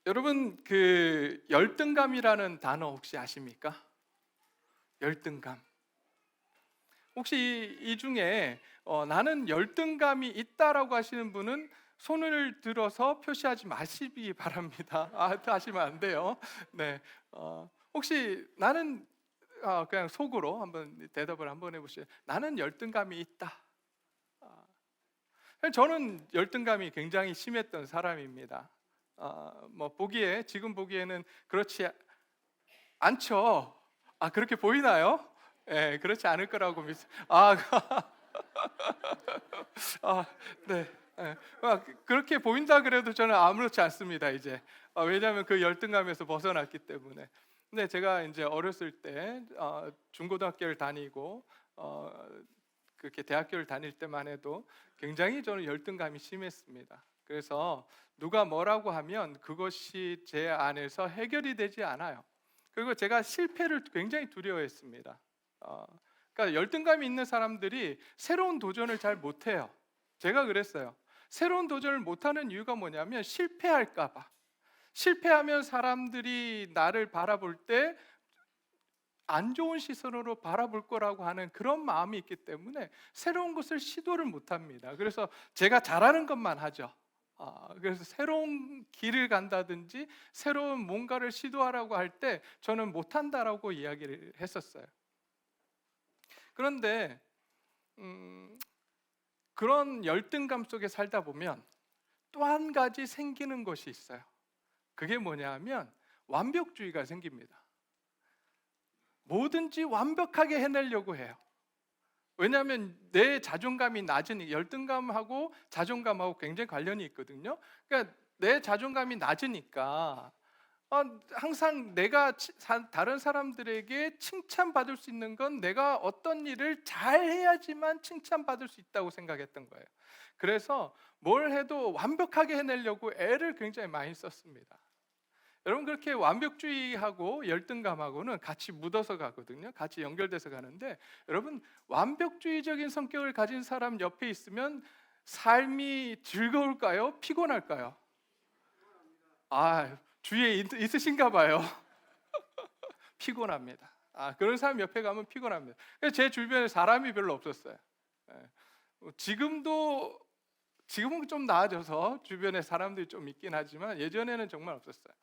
여러분 그 열등감이라는 단어 혹시 아십니까? 열등감. 혹시 이 중에 나는 열등감이 있다라고 하시는 분은 손을 들어서 표시하지 마시기 바랍니다. 하시면 안 돼요. 네. 혹시 나는 그냥 속으로 한번 대답을 한번 해보시죠. 나는 열등감이 있다. 아, 저는 열등감이 굉장히 심했던 사람입니다. 뭐 보기에 지금 보기에는 그렇지 않죠. 그렇게 보이나요? 예, 그렇지 않을 거라고 아, 네. 예. 그렇게 보인다 그래도 저는 아무렇지 않습니다, 이제. 왜냐하면 그 열등감에서 벗어났기 때문에. 근데 제가 이제 어렸을 때 중고등학교를 다니고 그렇게 대학교를 다닐 때만 해도 굉장히 저는 열등감이 심했습니다. 그래서 누가 뭐라고 하면 그것이 제 안에서 해결이 되지 않아요. 그리고 제가 실패를 굉장히 두려워했습니다. 어, 그러니까 열등감이 있는 사람들이 새로운 도전을 잘 못해요. 제가 그랬어요. 새로운 도전을 못하는 이유가 뭐냐면 실패할까 봐. 실패하면 사람들이 나를 바라볼 때 안 좋은 시선으로 바라볼 거라고 하는 그런 마음이 있기 때문에 새로운 것을 시도를 못 합니다. 그래서 제가 잘하는 것만 하죠. 그래서 새로운 길을 간다든지 새로운 뭔가를 시도하라고 할 때 저는 못한다라고 이야기를 했었어요. 그런데 음, 그런 열등감 속에 살다 보면 또 한 가지 생기는 것이 있어요. 그게 뭐냐 하면 완벽주의가 생깁니다. 뭐든지 완벽하게 해내려고 해요. 왜냐하면 내 자존감이 낮으니 열등감하고 자존감하고 굉장히 관련이 있거든요. 그러니까 내 자존감이 낮으니까 항상 내가 다른 사람들에게 칭찬받을 수 있는 건 내가 어떤 일을 잘 해야지만 칭찬받을 수 있다고 생각했던 거예요. 그래서 뭘 해도 완벽하게 해내려고 애를 굉장히 많이 썼습니다. 여러분 그렇게 완벽주의하고 열등감하고는 같이 묻어서 가거든요. 같이 연결돼서 가는데 여러분 완벽주의적인 성격을 가진 사람 옆에 있으면 삶이 즐거울까요? 피곤할까요? 주위에 있으신가 봐요. 피곤합니다. 그런 사람 옆에 가면 피곤합니다. 그래서 제 주변에 사람이 별로 없었어요. 예. 지금은 좀 나아져서 주변에 사람들이 좀 있긴 하지만 예전에는 정말 없었어요.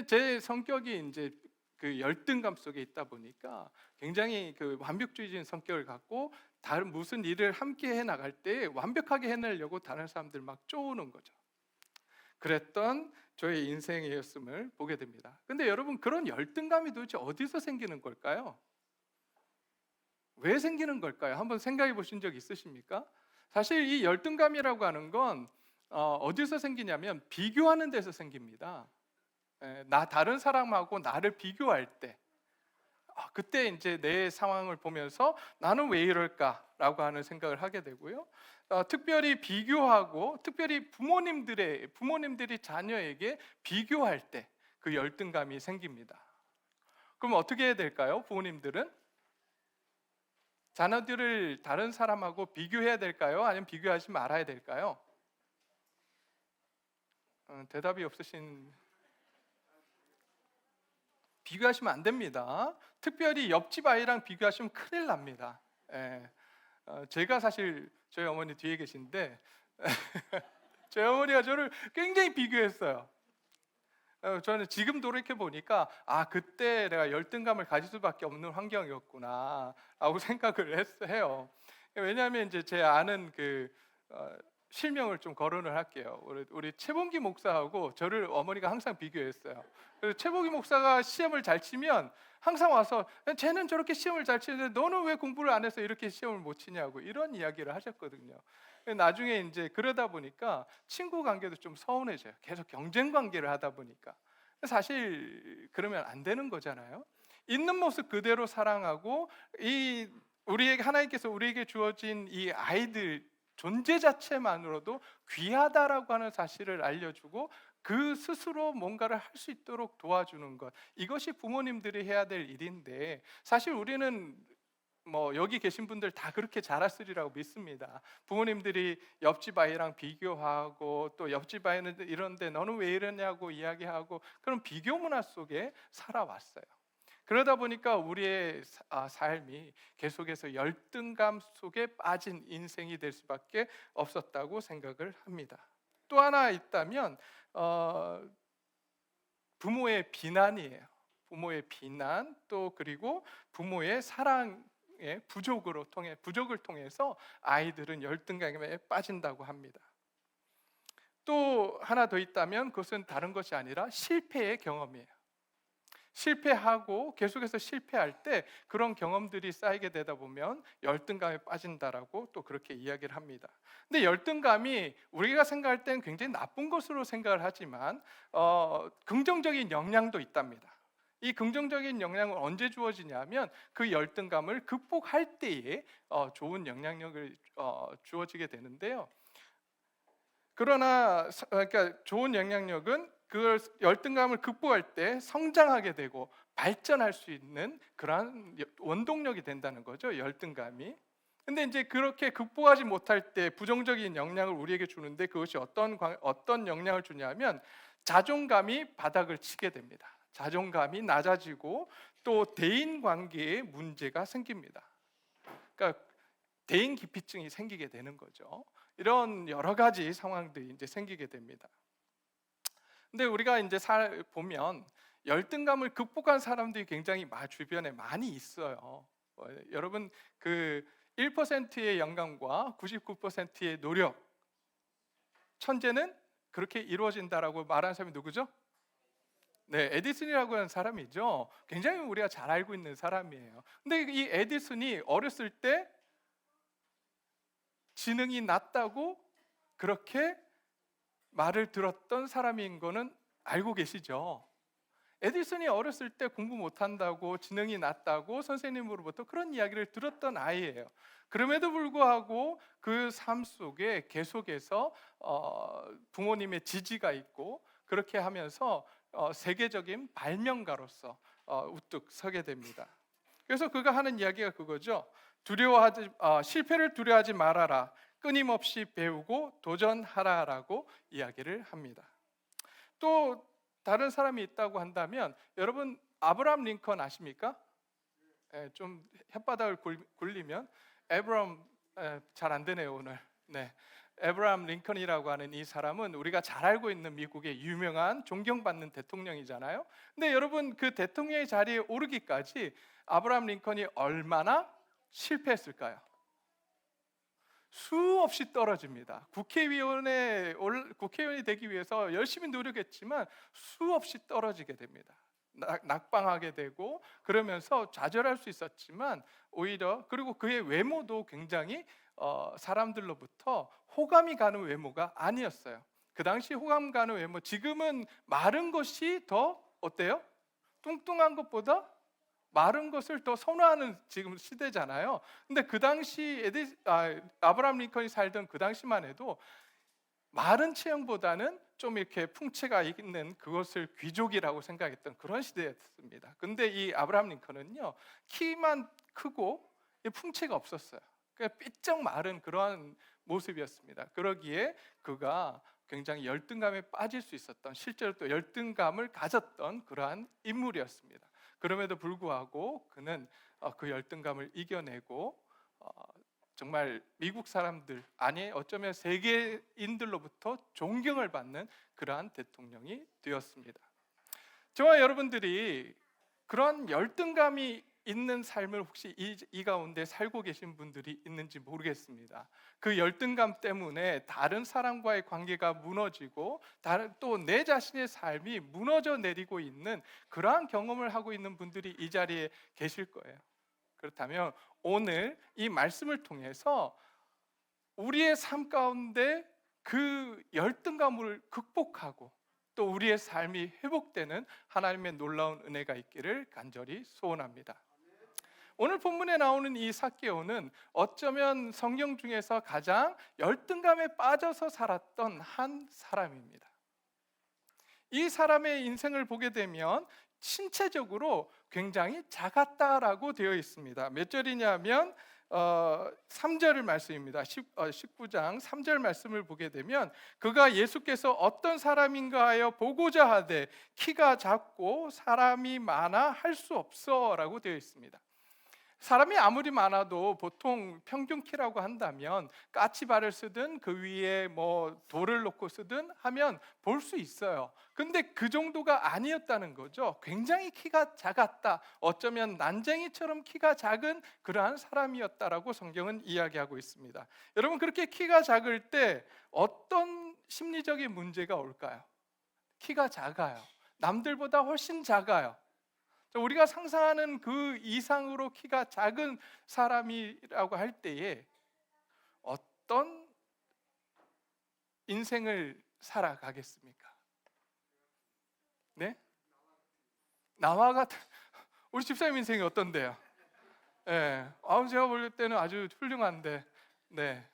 제 성격이 이제 그 열등감 속에 있다 보니까 굉장히 그 완벽주의적인 성격을 갖고 다른 무슨 일을 함께 해 나갈 때 완벽하게 해내려고 다른 사람들 막 쪼우는 거죠. 그랬던 저의 인생이었음을 보게 됩니다. 근데 여러분 그런 열등감이 도대체 어디서 생기는 걸까요? 왜 생기는 걸까요? 한번 생각해 보신 적 있으십니까? 사실 이 열등감이라고 하는 건 어디서 생기냐면 비교하는 데서 생깁니다. 다른 사람하고 나를 비교할 때 그때 이제 내 상황을 보면서 나는 왜 이럴까라고 하는 생각을 하게 되고요. 특별히 비교하고 특별히 부모님들이 자녀에게 비교할 때 그 열등감이 생깁니다. 그럼 어떻게 해야 될까요? 부모님들은 자녀들을 다른 사람하고 비교해야 될까요? 아니면 비교하지 말아야 될까요? 대답이 없으신. 비교하시면 안 됩니다. 특별히 옆집 아이랑 비교하시면 큰일 납니다. 예. 제가 사실 저희 어머니 뒤에 계신데 저희 어머니가 저를 굉장히 비교했어요. 저는 지금 돌이켜 보니까 그때 내가 열등감을 가질 수밖에 없는 환경이었구나라고 생각을 해요. 왜냐하면 이제 제 아는 실명을 좀 거론을 할게요. 우리 최봉기 목사하고 저를 어머니가 항상 비교했어요. 그래서 최봉기 목사가 시험을 잘 치면 항상 와서 쟤는 저렇게 시험을 잘 치는데 너는 왜 공부를 안 해서 이렇게 시험을 못 치냐고 이런 이야기를 하셨거든요. 나중에 이제 그러다 보니까 친구 관계도 좀 서운해져요. 계속 경쟁 관계를 하다 보니까. 사실 그러면 안 되는 거잖아요. 있는 모습 그대로 사랑하고 우리에게 하나님께서 우리에게 주어진 이 아이들 존재 자체만으로도 귀하다라고 하는 사실을 알려주고 그 스스로 뭔가를 할 수 있도록 도와주는 것, 이것이 부모님들이 해야 될 일인데 사실 우리는 뭐 여기 계신 분들 다 그렇게 자랐으리라고 믿습니다. 부모님들이 옆집 아이랑 비교하고 또 옆집 아이는 이런데 너는 왜 이러냐고 이야기하고 그런 비교 문화 속에 살아왔어요. 그러다 보니까 우리의 삶이 계속해서 열등감 속에 빠진 인생이 될 수밖에 없었다고 생각을 합니다. 또 하나 있다면 부모의 비난이에요. 부모의 비난, 또 그리고 부모의 사랑의 부족을 통해서 아이들은 열등감에 빠진다고 합니다. 또 하나 더 있다면 그것은 다른 것이 아니라 실패의 경험이에요. 실패하고 계속해서 실패할 때 그런 경험들이 쌓이게 되다 보면 열등감에 빠진다라고 또 그렇게 이야기를 합니다. 근데 열등감이 우리가 생각할 땐 굉장히 나쁜 것으로 생각을 하지만 긍정적인 영향도 있답니다. 이 긍정적인 영향은 언제 주어지냐면 그 열등감을 극복할 때에 좋은 영향력을 주어지게 되는데요. 그러나 그러니까 좋은 영향력은 그 열등감을 극복할 때 성장하게 되고 발전할 수 있는 그러한 원동력이 된다는 거죠, 열등감이. 근데 이제 그렇게 극복하지 못할 때 부정적인 영향을 우리에게 주는데 그것이 어떤 영향을 주냐면 자존감이 바닥을 치게 됩니다. 자존감이 낮아지고 또 대인 관계에 문제가 생깁니다. 그러니까 대인 기피증이 생기게 되는 거죠. 이런 여러 가지 상황들이 이제 생기게 됩니다. 근데 우리가 이제 보면 열등감을 극복한 사람들이 굉장히 주변에 많이 있어요. 여러분 그 1%의 영감과 99%의 노력, 천재는 그렇게 이루어진다라고 말하는 사람이 누구죠? 네, 에디슨이라고 하는 사람이죠. 굉장히 우리가 잘 알고 있는 사람이에요. 근데 이 에디슨이 어렸을 때 지능이 낮다고 그렇게 말을 들었던 사람인 거는 알고 계시죠? 에디슨이 어렸을 때 공부 못한다고 지능이 낮다고 선생님으로부터 그런 이야기를 들었던 아이예요. 그럼에도 불구하고 그 삶 속에 계속해서 부모님의 지지가 있고 그렇게 하면서 세계적인 발명가로서 우뚝 서게 됩니다. 그래서 그가 하는 이야기가 그거죠. 실패를 두려워하지 말아라. 끊임없이 배우고 도전하라라고 이야기를 합니다. 또 다른 사람이 있다고 한다면 여러분 아브라함 링컨 아십니까? 좀 혓바닥을 굴리면 잘 안 되네요 오늘. 네. 에브라함 링컨이라고 하는 이 사람은 우리가 잘 알고 있는 미국의 유명한 존경받는 대통령이잖아요. 근데 여러분 그 대통령의 자리에 오르기까지 아브라함 링컨이 얼마나 실패했을까요? 수없이 떨어집니다. 국회의원이 되기 위해서 열심히 노력했지만 수없이 떨어지게 됩니다. 낙방하게 되고 그러면서 좌절할 수 있었지만 오히려 그리고 그의 외모도 굉장히 사람들로부터 호감이 가는 외모가 아니었어요. 그 당시 호감 가는 외모, 지금은 마른 것이 더 어때요? 뚱뚱한 것보다 마른 것을 더 선호하는 지금 시대잖아요. 근데 그 당시 아브라함 링컨이 살던 그 당시만 해도 마른 체형보다는 좀 이렇게 풍채가 있는 그것을 귀족이라고 생각했던 그런 시대였습니다. 근데 이 아브라함 링컨은요, 키만 크고 풍채가 없었어요. 그러니까 삐쩍 마른 그러한 모습이었습니다. 그러기에 그가 굉장히 열등감에 빠질 수 있었던, 실제로 또 열등감을 가졌던 그러한 인물이었습니다. 그럼에도 불구하고 그는 그 열등감을 이겨내고 정말 미국 사람들, 아니 어쩌면 세계인들로부터 존경을 받는 그러한 대통령이 되었습니다. 저와 여러분들이 그런 열등감이 있는 삶을 혹시 이 가운데 살고 계신 분들이 있는지 모르겠습니다. 그 열등감 때문에 다른 사람과의 관계가 무너지고 또 내 자신의 삶이 무너져 내리고 있는 그러한 경험을 하고 있는 분들이 이 자리에 계실 거예요. 그렇다면 오늘 이 말씀을 통해서 우리의 삶 가운데 그 열등감을 극복하고 또 우리의 삶이 회복되는 하나님의 놀라운 은혜가 있기를 간절히 소원합니다. 오늘 본문에 나오는 이 삭개오는 어쩌면 성경 중에서 가장 열등감에 빠져서 살았던 한 사람입니다. 이 사람의 인생을 보게 되면 신체적으로 굉장히 작았다라고 되어 있습니다. 몇 절이냐면 3절 말씀입니다. 19장 3절 말씀을 보게 되면 그가 예수께서 어떤 사람인가 하여 보고자 하되 키가 작고 사람이 많아 할 수 없어라고 되어 있습니다. 사람이 아무리 많아도 보통 평균 키라고 한다면 까치발을 쓰든 그 위에 뭐 돌을 놓고 쓰든 하면 볼 수 있어요. 근데 그 정도가 아니었다는 거죠. 굉장히 키가 작았다. 어쩌면 난쟁이처럼 키가 작은 그러한 사람이었다라고 성경은 이야기하고 있습니다. 여러분, 그렇게 키가 작을 때 어떤 심리적인 문제가 올까요? 키가 작아요. 남들보다 훨씬 작아요. 우리가 상상하는 그 이상으로 키가 작은 사람이라고 할 때에 어떤 인생을 살아가겠습니까? 네? 나와 같은 우리 집사님 인생이 어떤데요? 예, 제가 볼 때는 아주 훌륭한데, 네,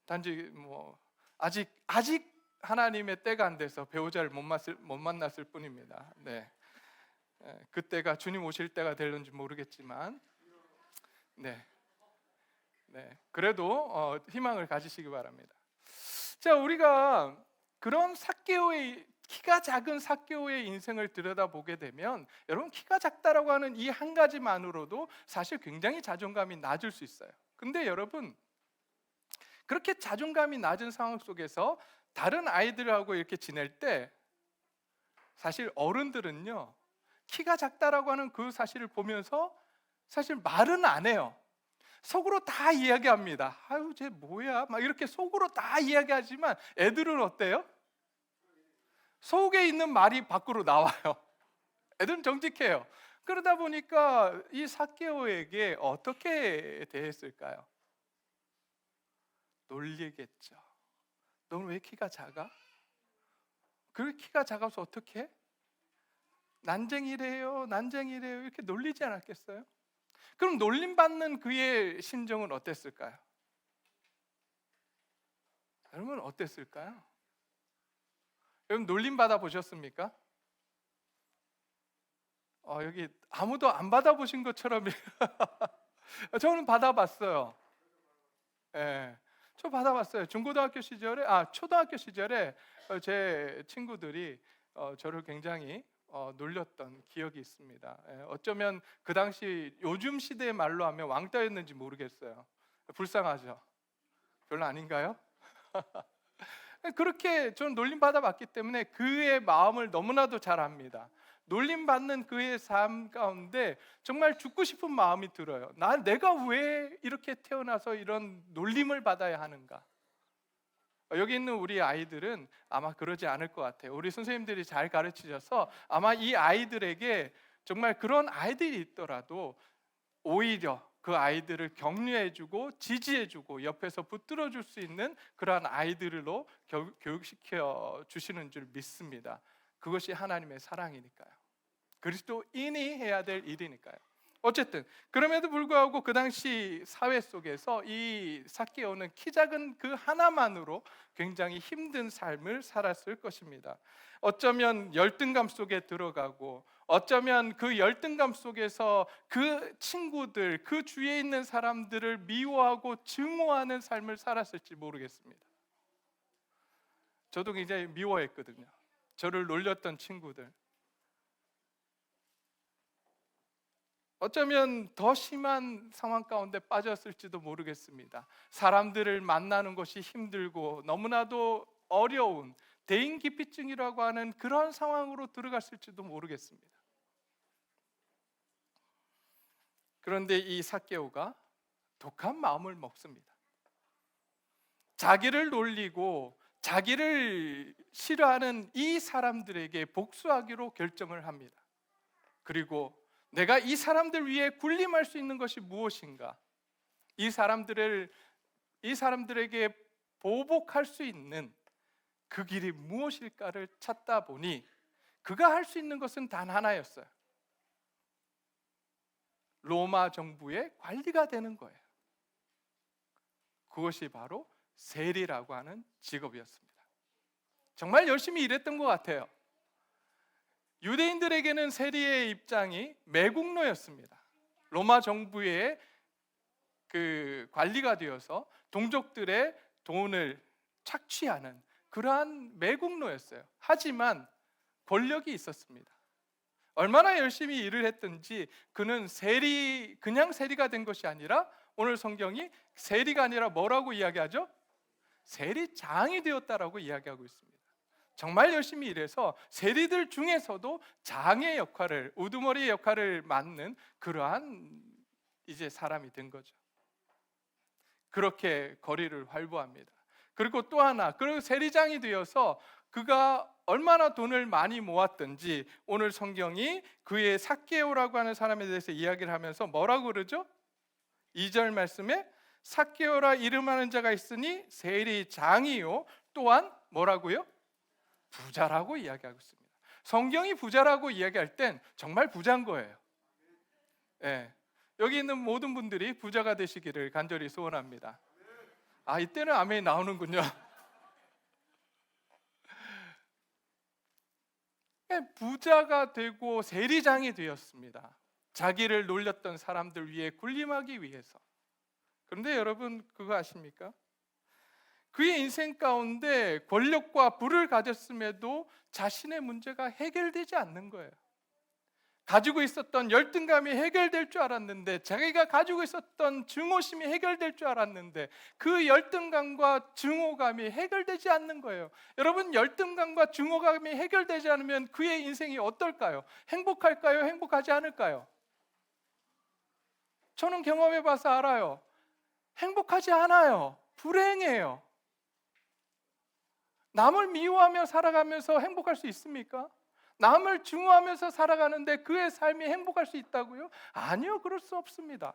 단지 뭐 아직 하나님의 때가 안 돼서 배우자를 못 만났을 뿐입니다. 네. 그때가 주님 오실 때가 될는지 모르겠지만, 네, 그래도 희망을 가지시기 바랍니다. 자, 우리가 그런 삭개오의 키가 작은 삭개오의 인생을 들여다보게 되면 여러분, 키가 작다라고 하는 이 한 가지만으로도 사실 굉장히 자존감이 낮을 수 있어요. 근데 여러분, 그렇게 자존감이 낮은 상황 속에서 다른 아이들하고 이렇게 지낼 때 사실 어른들은요, 키가 작다라고 하는 그 사실을 보면서 사실 말은 안 해요. 속으로 다 이야기합니다. 아유, 쟤 뭐야? 막 이렇게 속으로 다 이야기하지만 애들은 어때요? 속에 있는 말이 밖으로 나와요. 애들은 정직해요. 그러다 보니까 이 삭개오에게 어떻게 대했을까요? 놀리겠죠. 너는 왜 키가 작아? 그 키가 작아서 어떻게 해? 난쟁이래요 이렇게 놀리지 않았겠어요? 그럼 놀림받는 그의 심정은 어땠을까요? 여러분, 어땠을까요? 여러분, 놀림받아 보셨습니까? 여기 아무도 안 받아보신 것처럼 저는 받아봤어요. 예, 저 받아봤어요. 초등학교 시절에 제 친구들이 저를 굉장히 놀렸던 기억이 있습니다. 어쩌면 그 당시 요즘 시대의 말로 하면 왕따였는지 모르겠어요. 불쌍하죠? 별로 아닌가요? 그렇게 저는 놀림받아 봤기 때문에 그의 마음을 너무나도 잘 압니다. 놀림받는 그의 삶 가운데 정말 죽고 싶은 마음이 들어요. 내가 왜 이렇게 태어나서 이런 놀림을 받아야 하는가? 여기 있는 우리 아이들은 아마 그러지 않을 것 같아요. 우리 선생님들이 잘 가르치셔서 아마 이 아이들에게 정말 그런 아이들이 있더라도 오히려 그 아이들을 격려해주고 지지해주고 옆에서 붙들어줄 수 있는 그러한 아이들로 교육시켜 주시는 줄 믿습니다. 그것이 하나님의 사랑이니까요. 그리스도인이 해야 될 일이니까요. 어쨌든 그럼에도 불구하고 그 당시 사회 속에서 이 삭개오는 키 작은 그 하나만으로 굉장히 힘든 삶을 살았을 것입니다. 어쩌면 열등감 속에 들어가고, 어쩌면 그 열등감 속에서 그 친구들, 그 주위에 있는 사람들을 미워하고 증오하는 삶을 살았을지 모르겠습니다. 저도 굉장히 미워했거든요. 저를 놀렸던 친구들. 어쩌면 더 심한 상황 가운데 빠졌을지도 모르겠습니다. 사람들을 만나는 것이 힘들고 너무나도 어려운 대인기피증이라고 하는 그런 상황으로 들어갔을지도 모르겠습니다. 그런데 이 삭개오가 독한 마음을 먹습니다. 자기를 놀리고 자기를 싫어하는 이 사람들에게 복수하기로 결정을 합니다. 그리고 내가 이 사람들 위해 군림할 수 있는 것이 무엇인가? 이 사람들에게 보복할 수 있는 그 길이 무엇일까를 찾다 보니 그가 할 수 있는 것은 단 하나였어요. 로마 정부의 관리가 되는 거예요. 그것이 바로 세리라고 하는 직업이었습니다. 정말 열심히 일했던 것 같아요. 유대인들에게는 세리의 입장이 매국노였습니다. 로마 정부의 그 관리가 되어서 동족들의 돈을 착취하는 그러한 매국노였어요. 하지만 권력이 있었습니다. 얼마나 열심히 일을 했든지 그는 그냥 세리가 된 것이 아니라 오늘 성경이 세리가 아니라 뭐라고 이야기하죠? 세리장이 되었다라고 이야기하고 있습니다. 정말 열심히 일해서 세리들 중에서도 장의 역할을, 우두머리 역할을 맡는 그러한 이제 사람이 된 거죠. 그렇게 거리를 활보합니다. 그리고 또 하나, 그리고 세리장이 되어서 그가 얼마나 돈을 많이 모았든지 오늘 성경이 그의 삭개오라고 하는 사람에 대해서 이야기를 하면서 뭐라고 그러죠? 2절 말씀에 삭개오라 이름하는 자가 있으니 세리장이요 또한 뭐라고요? 부자라고 이야기하고 있습니다. 성경이 부자라고 이야기할 땐 정말 부자인 거예요. 네. 여기 있는 모든 분들이 부자가 되시기를 간절히 소원합니다. 이때는 아멘이 나오는군요. 부자가 되고 세리장이 되었습니다. 자기를 놀렸던 사람들 위해 군림하기 위해서. 그런데 여러분 그거 아십니까? 그의 인생 가운데 권력과 부를 가졌음에도 자신의 문제가 해결되지 않는 거예요. 가지고 있었던 열등감이 해결될 줄 알았는데, 자기가 가지고 있었던 증오심이 해결될 줄 알았는데 그 열등감과 증오감이 해결되지 않는 거예요. 여러분, 열등감과 증오감이 해결되지 않으면 그의 인생이 어떨까요? 행복할까요? 행복하지 않을까요? 저는 경험해 봐서 알아요. 행복하지 않아요. 불행해요. 남을 미워하며 살아가면서 행복할 수 있습니까? 남을 증오하면서 살아가는데 그의 삶이 행복할 수 있다고요? 아니요, 그럴 수 없습니다.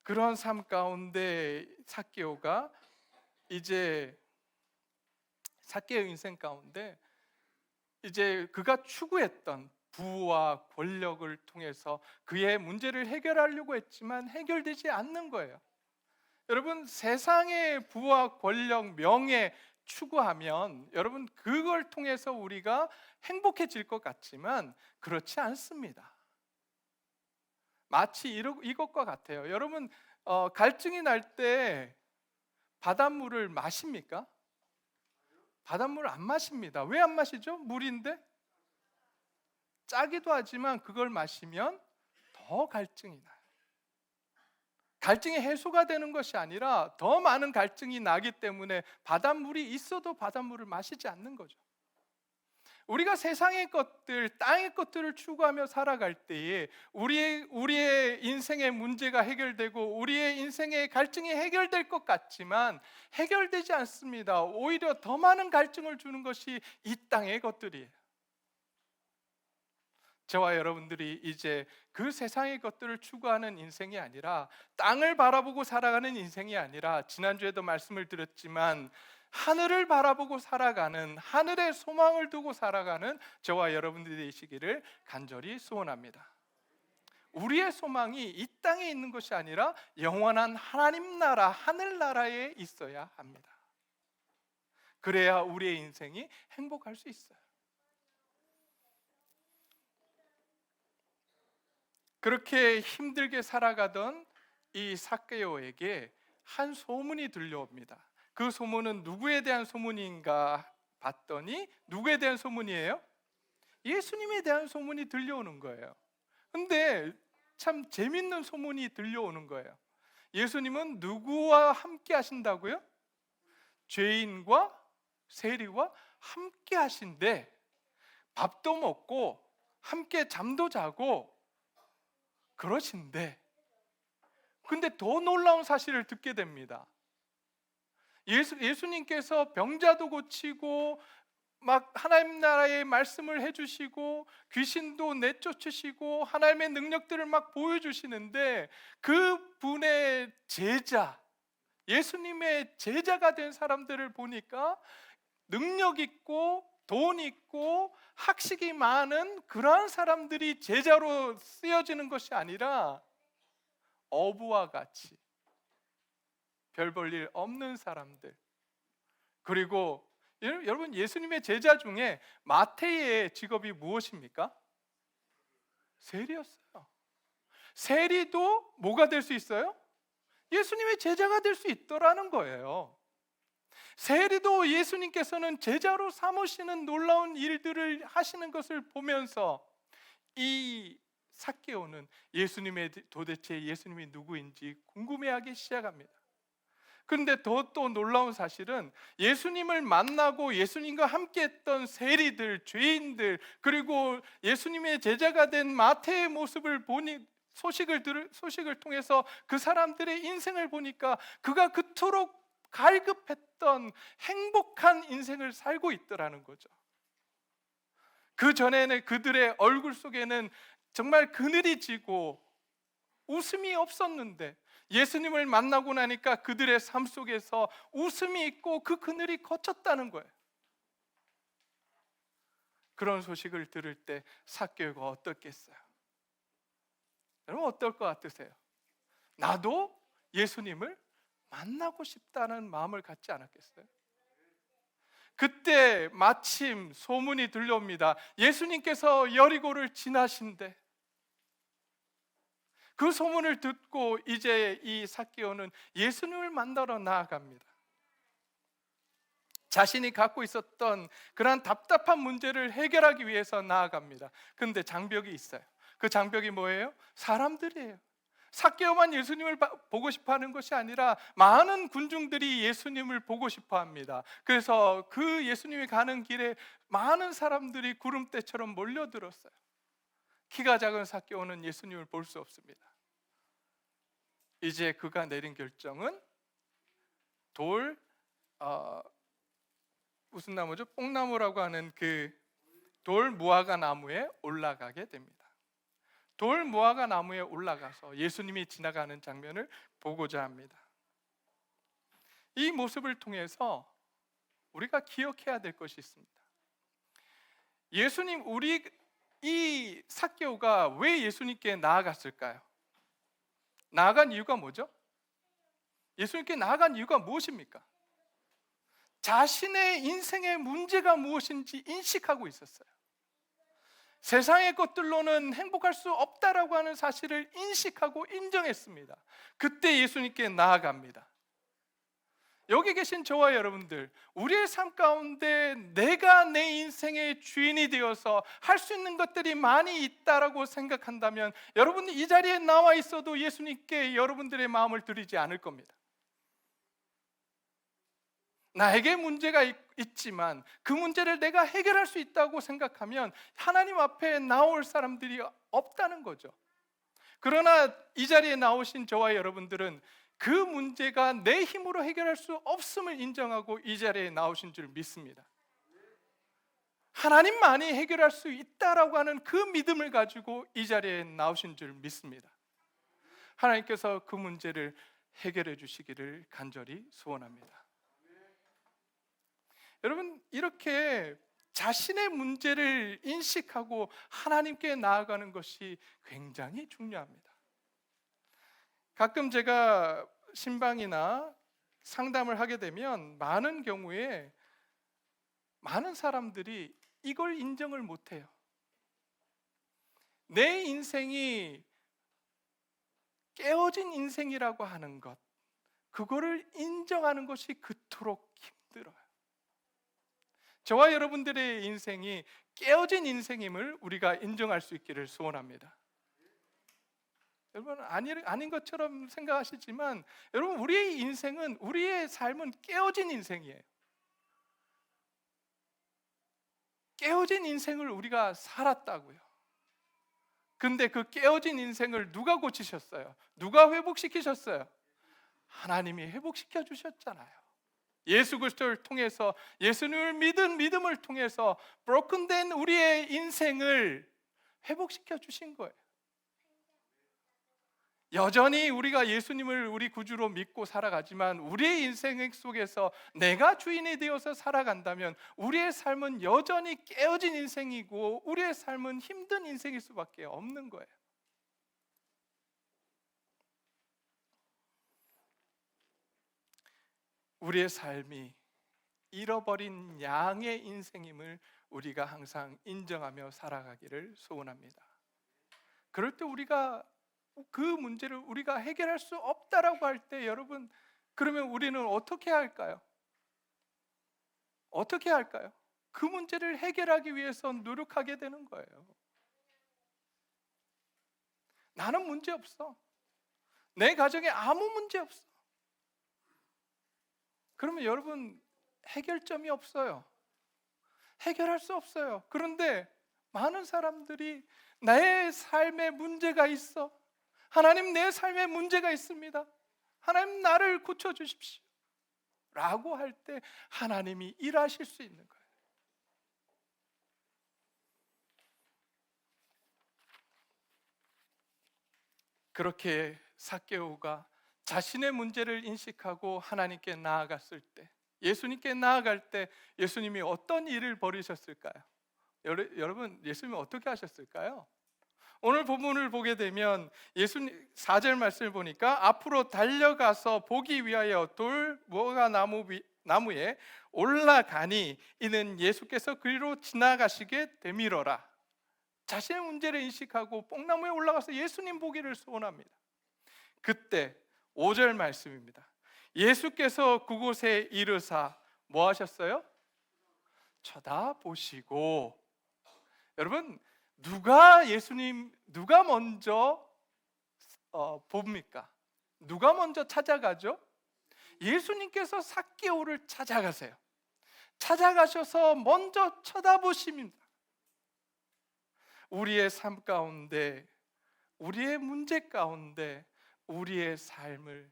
그런 삶 가운데 삭개오가 삭개오 인생 가운데 이제 그가 추구했던 부와 권력을 통해서 그의 문제를 해결하려고 했지만 해결되지 않는 거예요. 여러분, 세상의 부와 권력, 명예 추구하면 여러분 그걸 통해서 우리가 행복해질 것 같지만 그렇지 않습니다. 마치 이것과 같아요. 여러분, 갈증이 날 때 바닷물을 마십니까? 바닷물을 안 마십니다. 왜 안 마시죠? 물인데? 짜기도 하지만 그걸 마시면 더 갈증이 나요. 갈증이 해소가 되는 것이 아니라 더 많은 갈증이 나기 때문에 바닷물이 있어도 바닷물을 마시지 않는 거죠. 우리가 세상의 것들, 땅의 것들을 추구하며 살아갈 때에 우리의 인생의 문제가 해결되고 우리의 인생의 갈증이 해결될 것 같지만 해결되지 않습니다. 오히려 더 많은 갈증을 주는 것이 이 땅의 것들이에요. 저와 여러분들이 이제 그 세상의 것들을 추구하는 인생이 아니라, 땅을 바라보고 살아가는 인생이 아니라, 지난주에도 말씀을 드렸지만 하늘을 바라보고 살아가는, 하늘에 소망을 두고 살아가는 저와 여러분들이 되시기를 간절히 소원합니다. 우리의 소망이 이 땅에 있는 것이 아니라 영원한 하나님 나라, 하늘나라에 있어야 합니다. 그래야 우리의 인생이 행복할 수 있어요. 그렇게 힘들게 살아가던 이 삭개오에게 한 소문이 들려옵니다. 그 소문은 누구에 대한 소문인가 봤더니 누구에 대한 소문이에요? 예수님에 대한 소문이 들려오는 거예요. 근데 참 재밌는 소문이 들려오는 거예요. 예수님은 누구와 함께 하신다고요? 죄인과 세리와 함께 하신대. 밥도 먹고 함께 잠도 자고 그러신데, 근데 더 놀라운 사실을 듣게 됩니다. 예수님께서 병자도 고치고 막 하나님 나라의 말씀을 해주시고 귀신도 내쫓으시고 하나님의 능력들을 막 보여주시는데, 그 분의 제자, 예수님의 제자가 된 사람들을 보니까 능력 있고 돈 있고 학식이 많은 그러한 사람들이 제자로 쓰여지는 것이 아니라 어부와 같이 별 볼 일 없는 사람들, 그리고 여러분, 예수님의 제자 중에 마태의 직업이 무엇입니까? 세리였어요. 세리도 뭐가 될 수 있어요? 예수님의 제자가 될 수 있더라는 거예요. 세리도 예수님께서는 제자로 삼으시는 놀라운 일들을 하시는 것을 보면서 이 삭개오는 도대체 예수님이 누구인지 궁금해하기 시작합니다. 그런데 더 또 놀라운 사실은 예수님을 만나고 예수님과 함께했던 세리들, 죄인들, 그리고 예수님의 제자가 된 마태의 모습을 보니 소식을 통해서 그 사람들의 인생을 보니까 그가 그토록 갈급했던 행복한 인생을 살고 있더라는 거죠. 그 전에는 그들의 얼굴 속에는 정말 그늘이 지고 웃음이 없었는데 예수님을 만나고 나니까 그들의 삶 속에서 웃음이 있고 그 그늘이 걷혔다는 거예요. 그런 소식을 들을 때 삭개오가 어떻겠어요? 여러분, 어떨 것 같으세요? 나도 예수님을 만나고 싶다는 마음을 갖지 않았겠어요? 그때 마침 소문이 들려옵니다. 예수님께서 여리고를 지나신대. 그 소문을 듣고 이제 이 삭개오는 예수님을 만나러 나아갑니다. 자신이 갖고 있었던 그런 답답한 문제를 해결하기 위해서 나아갑니다. 그런데 장벽이 있어요. 그 장벽이 뭐예요? 사람들이에요. 삭개오만 예수님을 보고 싶어 하는 것이 아니라 많은 군중들이 예수님을 보고 싶어 합니다. 그래서 그 예수님이 가는 길에 많은 사람들이 구름대처럼 몰려들었어요. 키가 작은 삭개오는 예수님을 볼 수 없습니다. 이제 그가 내린 결정은 무슨 나무죠? 뽕나무라고 하는 그 돌 무화과 나무에 올라가게 됩니다. 돌 무화과 나무에 올라가서 예수님이 지나가는 장면을 보고자 합니다. 이 모습을 통해서 우리가 기억해야 될 것이 있습니다. 이 삭개오가 왜 예수님께 나아갔을까요? 나아간 이유가 뭐죠? 예수님께 나아간 이유가 무엇입니까? 자신의 인생의 문제가 무엇인지 인식하고 있었어요. 세상의 것들로는 행복할 수 없다라고 하는 사실을 인식하고 인정했습니다. 그때 예수님께 나아갑니다. 여기 계신 저와 여러분들, 우리의 삶 가운데 내가 내 인생의 주인이 되어서 할 수 있는 것들이 많이 있다라고 생각한다면 여러분이 이 자리에 나와 있어도 예수님께 여러분들의 마음을 드리지 않을 겁니다. 나에게 문제가 있지만 그 문제를 내가 해결할 수 있다고 생각하면 하나님 앞에 나올 사람들이 없다는 거죠. 그러나 이 자리에 나오신 저와 여러분들은 그 문제가 내 힘으로 해결할 수 없음을 인정하고 이 자리에 나오신 줄 믿습니다. 하나님만이 해결할 수 있다라고 하는 그 믿음을 가지고 이 자리에 나오신 줄 믿습니다. 하나님께서 그 문제를 해결해 주시기를 간절히 소원합니다. 여러분, 이렇게 자신의 문제를 인식하고 하나님께 나아가는 것이 굉장히 중요합니다. 가끔 제가 신방이나 상담을 하게 되면 많은 경우에 많은 사람들이 이걸 인정을 못해요. 내 인생이 깨어진 인생이라고 하는 것, 그거를 인정하는 것이 그토록 힘들어요. 저와 여러분들의 인생이 깨어진 인생임을 우리가 인정할 수 있기를 소원합니다. 여러분, 아닌 것처럼 생각하시지만 여러분, 우리의 인생은, 우리의 삶은 깨어진 인생이에요. 깨어진 인생을 우리가 살았다고요. 근데 그 깨어진 인생을 누가 고치셨어요? 누가 회복시키셨어요? 하나님이 회복시켜 주셨잖아요. 예수 그리스도를 통해서, 예수님을 믿은 믿음을 통해서 브로큰된 우리의 인생을 회복시켜 주신 거예요. 여전히 우리가 예수님을 우리 구주로 믿고 살아가지만 우리의 인생 속에서 내가 주인이 되어서 살아간다면 우리의 삶은 여전히 깨어진 인생이고 우리의 삶은 힘든 인생일 수밖에 없는 거예요. 우리의 삶이 잃어버린 양의 인생임을 우리가 항상 인정하며 살아가기를 소원합니다. 그럴 때 우리가 그 문제를 우리가 해결할 수 없다라고 할 때 여러분, 그러면 우리는 어떻게 할까요? 어떻게 할까요? 그 문제를 해결하기 위해서 노력하게 되는 거예요. 나는 문제 없어. 내 가정에 아무 문제 없어. 그러면 여러분, 해결점이 없어요. 해결할 수 없어요. 그런데 많은 사람들이 나의 삶에 문제가 있어. 하나님, 내 삶에 문제가 있습니다. 하나님, 나를 고쳐주십시오 라고 할 때 하나님이 일하실 수 있는 거예요. 그렇게 삭개오가 자신의 문제를 인식하고 하나님께 나아갔을 때, 예수님께 나아갈 때 예수님이 어떤 일을 벌이셨을까요? 여러분, 예수님이 어떻게 하셨을까요? 오늘 본문을 보게 되면 예수님 4절 말씀을 보니까 앞으로 달려가서 보기 위하여 돌 무화과 나무에 올라가니 이는 예수께서 그리로 지나가시게 되밀어라. 자신의 문제를 인식하고 뽕나무에 올라가서 예수님 보기를 소원합니다. 그때 5절 말씀입니다. 예수께서 그곳에 이르사 뭐 하셨어요? 쳐다보시고. 여러분, 누가 먼저 봅니까? 누가 먼저 찾아가죠? 예수님께서 삭개오를 찾아가세요. 찾아가셔서 먼저 쳐다보십니다. 우리의 삶 가운데, 우리의 문제 가운데 우리의 삶을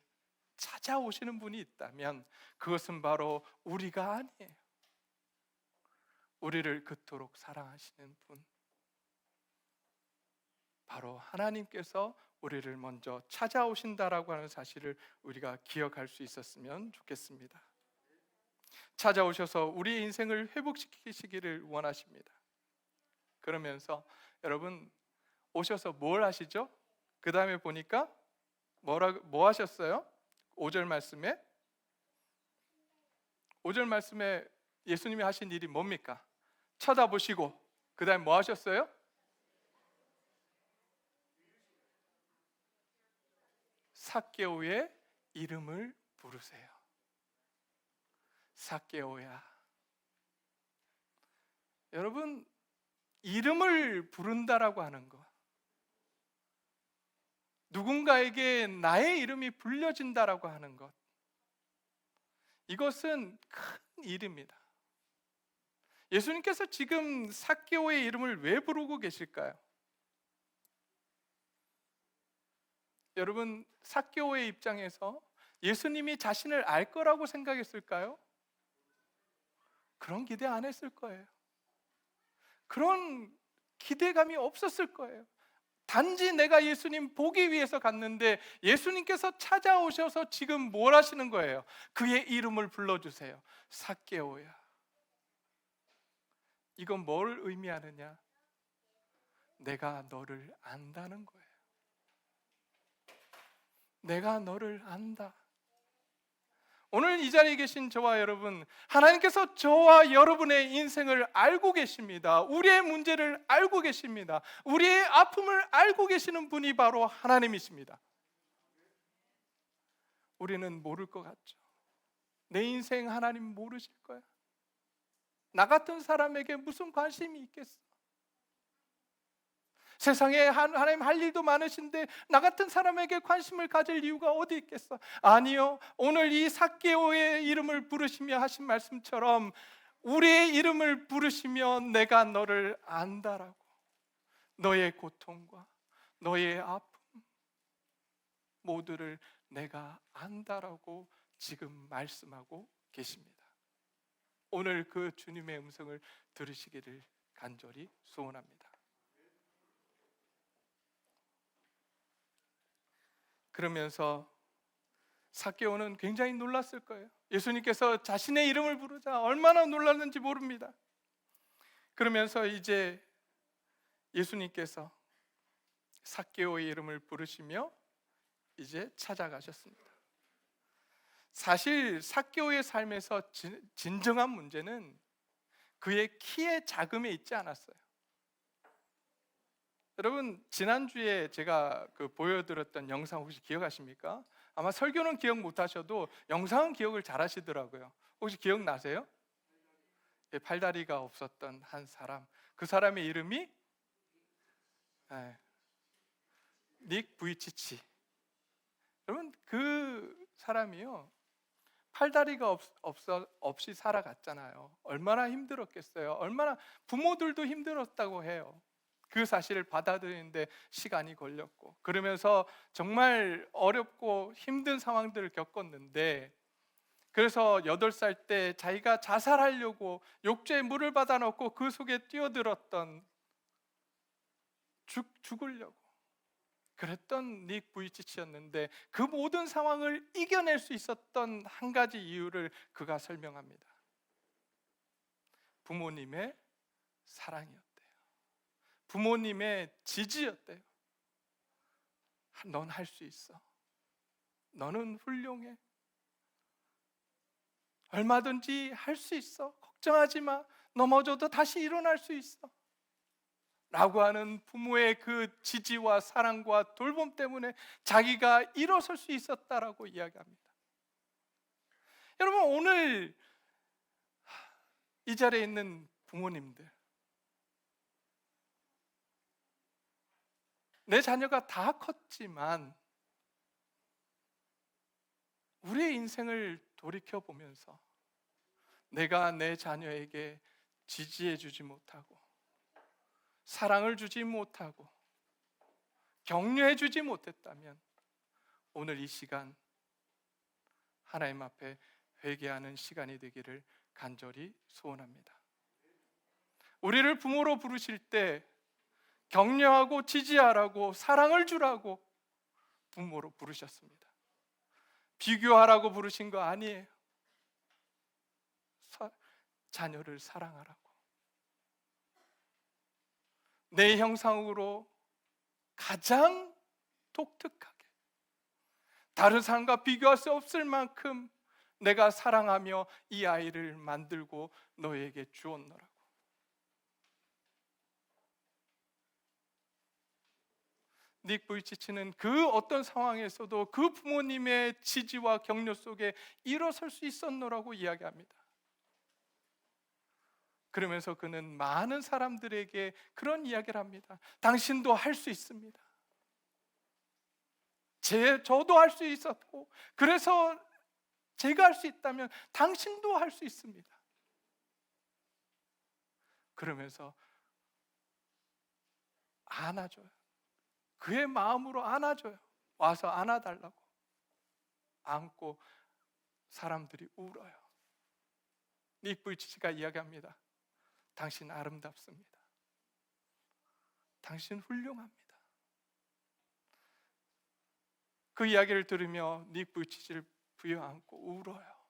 찾아오시는 분이 있다면 그것은 바로 우리가 아니에요. 우리를 그토록 사랑하시는 분, 바로 하나님께서 우리를 먼저 찾아오신다라고 하는 사실을 우리가 기억할 수 있었으면 좋겠습니다. 찾아오셔서 우리의 인생을 회복시키시기를 원하십니다. 그러면서 여러분, 오셔서 뭘 하시죠? 그 다음에 보니까 뭐 하셨어요? 5절 말씀에 예수님이 하신 일이 뭡니까? 쳐다보시고 그 다음에 뭐 하셨어요? 삭개오의 이름을 부르세요. 삭개오야. 여러분, 이름을 부른다라고 하는 것, 누군가에게 나의 이름이 불려진다라고 하는 것, 이것은 큰 일입니다. 예수님께서 지금 삭개오의 이름을 왜 부르고 계실까요? 여러분, 삭개오의 입장에서 예수님이 자신을 알 거라고 생각했을까요? 그런 기대 안 했을 거예요. 그런 기대감이 없었을 거예요. 단지 내가 예수님 보기 위해서 갔는데 예수님께서 찾아오셔서 지금 뭘 하시는 거예요? 그의 이름을 불러주세요. 삭개오야. 이건 뭘 의미하느냐? 내가 너를 안다는 거예요. 내가 너를 안다. 오늘 이 자리에 계신 저와 여러분, 하나님께서 저와 여러분의 인생을 알고 계십니다. 우리의 문제를 알고 계십니다. 우리의 아픔을 알고 계시는 분이 바로 하나님이십니다. 우리는 모를 것 같죠. 내 인생 하나님 모르실 거야. 나 같은 사람에게 무슨 관심이 있겠어? 세상에 하나님 할 일도 많으신데 나 같은 사람에게 관심을 가질 이유가 어디 있겠어? 아니요, 오늘 이 삭개오의 이름을 부르시며 하신 말씀처럼 우리의 이름을 부르시며 내가 너를 안다라고, 너의 고통과 너의 아픔 모두를 내가 안다라고 지금 말씀하고 계십니다. 오늘 그 주님의 음성을 들으시기를 간절히 소원합니다. 그러면서 삭개오는 굉장히 놀랐을 거예요. 예수님께서 자신의 이름을 부르자 얼마나 놀랐는지 모릅니다. 그러면서 이제 예수님께서 삭개오의 이름을 부르시며 이제 찾아가셨습니다. 사실 삭개오의 삶에서 진정한 문제는 그의 키의 작음에 있지 않았어요. 여러분, 지난주에 제가 보여드렸던 영상 혹시 기억하십니까? 아마 설교는 기억 못하셔도 영상은 기억을 잘 하시더라고요. 혹시 기억나세요? 예, 팔다리가 없었던 한 사람, 그 사람의 이름이 닉 부이치치. 여러분, 그 사람이요, 팔다리가 없이 살아갔잖아요. 얼마나 힘들었겠어요. 얼마나 부모들도 힘들었다고 해요. 그 사실을 받아들이는데 시간이 걸렸고, 그러면서 정말 어렵고 힘든 상황들을 겪었는데, 그래서 8살 때 자기가 자살하려고 욕조에 물을 받아놓고 그 속에 뛰어들었던, 죽으려고 그랬던 닉 부이치치였는데, 그 모든 상황을 이겨낼 수 있었던 한 가지 이유를 그가 설명합니다. 부모님의 사랑이었대요. 부모님의 지지였대요. 넌 할 수 있어. 너는 훌륭해. 얼마든지 할 수 있어. 걱정하지 마. 넘어져도 다시 일어날 수 있어. 라고 하는 부모의 그 지지와 사랑과 돌봄 때문에 자기가 일어설 수 있었다라고 이야기합니다. 여러분, 오늘 이 자리에 있는 부모님들, 내 자녀가 다 컸지만 우리의 인생을 돌이켜 보면서 내가 내 자녀에게 지지해 주지 못하고, 사랑을 주지 못하고, 격려해 주지 못했다면 오늘 이 시간 하나님 앞에 회개하는 시간이 되기를 간절히 소원합니다. 우리를 부모로 부르실 때 격려하고 지지하라고, 사랑을 주라고 부모로 부르셨습니다. 비교하라고 부르신 거 아니에요. 자녀를 사랑하라고, 내 형상으로 가장 독특하게, 다른 사람과 비교할 수 없을 만큼 내가 사랑하며 이 아이를 만들고 너에게 주었노라고. 닉 부이치치는 그 어떤 상황에서도 그 부모님의 지지와 격려 속에 일어설 수 있었노라고 이야기합니다. 그러면서 그는 많은 사람들에게 그런 이야기를 합니다. 당신도 할 수 있습니다. 저도 할 수 있었고, 그래서 제가 할 수 있다면 당신도 할 수 있습니다. 그러면서 안아줘요. 그의 마음으로 안아줘요. 와서 안아달라고. 안고 사람들이 울어요. 닉 부이치치가 이야기합니다. 당신 아름답습니다. 당신 훌륭합니다. 그 이야기를 들으며 닉 부이치치를 부여안고 울어요.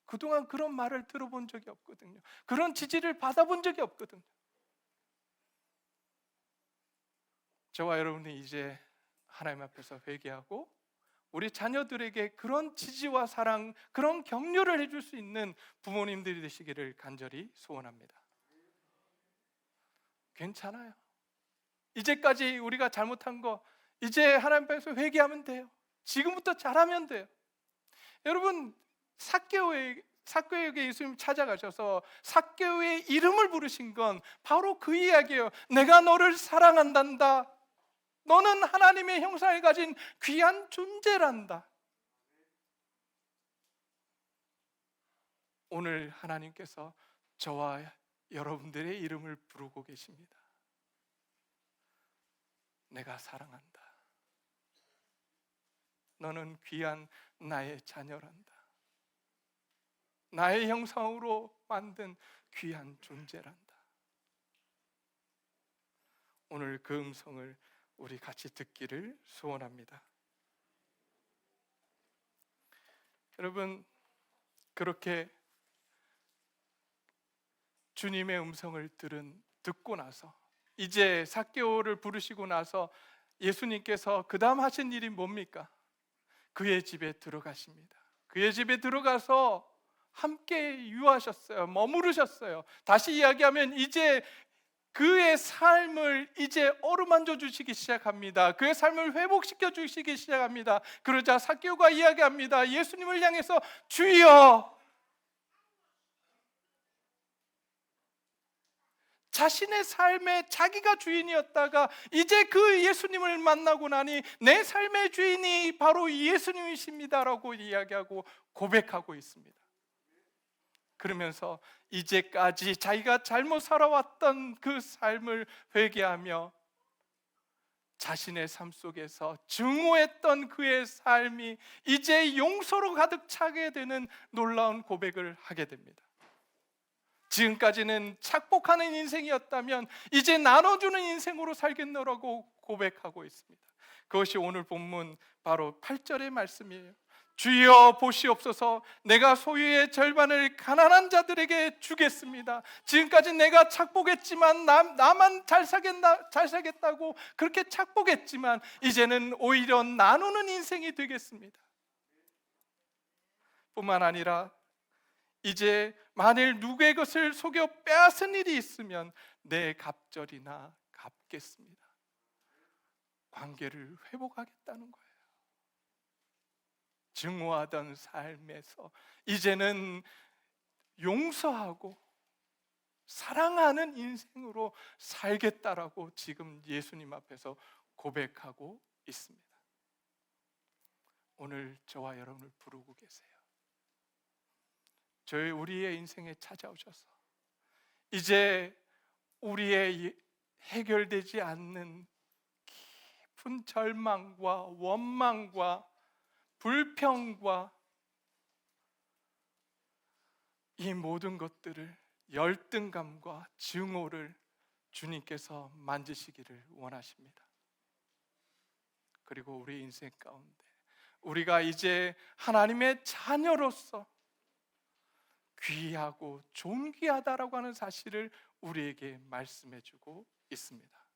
그동안 그런 말을 들어본 적이 없거든요. 그런 지지를 받아본 적이 없거든요. 저와 여러분이 이제 하나님 앞에서 회개하고 우리 자녀들에게 그런 지지와 사랑, 그런 격려를 해줄 수 있는 부모님들이 되시기를 간절히 소원합니다. 괜찮아요. 이제까지 우리가 잘못한 거 이제 하나님 앞에서 회개하면 돼요. 지금부터 잘하면 돼요. 여러분, 삭개오에게 예수님 찾아가셔서 삭개오의 이름을 부르신 건 바로 그 이야기예요. 내가 너를 사랑한단다. 너는 하나님의 형상을 가진 귀한 존재란다. 오늘 하나님께서 저와 여러분들의 이름을 부르고 계십니다. 내가 사랑한다. 너는 귀한 나의 자녀란다. 나의 형상으로 만든 귀한 존재란다. 오늘 그 음성을 우리 같이 듣기를 소원합니다. 여러분, 그렇게 주님의 음성을 듣고 나서 이제 삭개오를 부르시고 나서 예수님께서 그 다음 하신 일이 뭡니까? 그의 집에 들어가십니다. 그의 집에 들어가서 함께 유하셨어요. 머무르셨어요. 다시 이야기하면 이제 그의 삶을 이제 어루만져 주시기 시작합니다. 그의 삶을 회복시켜 주시기 시작합니다. 그러자 삭개오가 이야기합니다. 예수님을 향해서 주여, 자신의 삶에 자기가 주인이었다가 이제 그 예수님을 만나고 나니 내 삶의 주인이 바로 예수님이십니다라고 이야기하고 고백하고 있습니다. 그러면서 이제까지 자기가 잘못 살아왔던 그 삶을 회개하며 자신의 삶 속에서 증오했던 그의 삶이 이제 용서로 가득 차게 되는 놀라운 고백을 하게 됩니다. 지금까지는 착복하는 인생이었다면 이제 나눠주는 인생으로 살겠노라고 고백하고 있습니다. 그것이 오늘 본문 바로 8절의 말씀이에요. 주여 보시옵소서, 내가 소유의 절반을 가난한 자들에게 주겠습니다. 지금까지 내가 착복했지만 나만 잘 살겠다고 그렇게 착복했지만 이제는 오히려 나누는 인생이 되겠습니다. 뿐만 아니라 이제 만일 누구의 것을 속여 빼앗은 일이 있으면 내 갑절이나 갚겠습니다. 관계를 회복하겠다는 거예요. 증오하던 삶에서 이제는 용서하고 사랑하는 인생으로 살겠다라고 지금 예수님 앞에서 고백하고 있습니다. 오늘 저와 여러분을 부르고 계세요. 우리의 인생에 찾아오셔서 이제 우리의 해결되지 않는 깊은 절망과 원망과 불평과 이 모든 것들을, 열등감과 증오를 주님께서 만지시기를 원하십니다. 그리고 우리 인생 가운데 우리가 이제 하나님의 자녀로서 귀하고 존귀하다라고 하는 사실을 우리에게 말씀해주고 있습니다.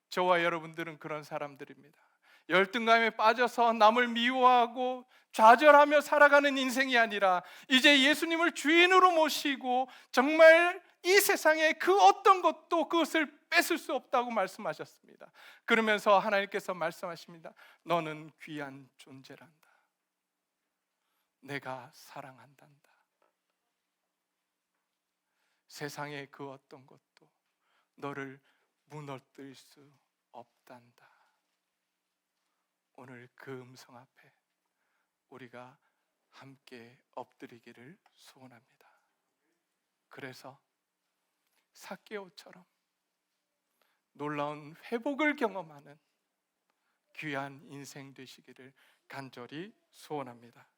저와 여러분들은 그런 사람들입니다. 열등감에 빠져서 남을 미워하고 좌절하며 살아가는 인생이 아니라 이제 예수님을 주인으로 모시고 정말 이 세상에 그 어떤 것도 그것을 뺏을 수 없다고 말씀하셨습니다. 그러면서 하나님께서 말씀하십니다. 너는 귀한 존재란다. 내가 사랑한단다. 세상의 그 어떤 것도 너를 무너뜨릴 수 없단다. 오늘 그 음성 앞에 우리가 함께 엎드리기를 소원합니다. 그래서 삭개오처럼 놀라운 회복을 경험하는 귀한 인생 되시기를 간절히 소원합니다.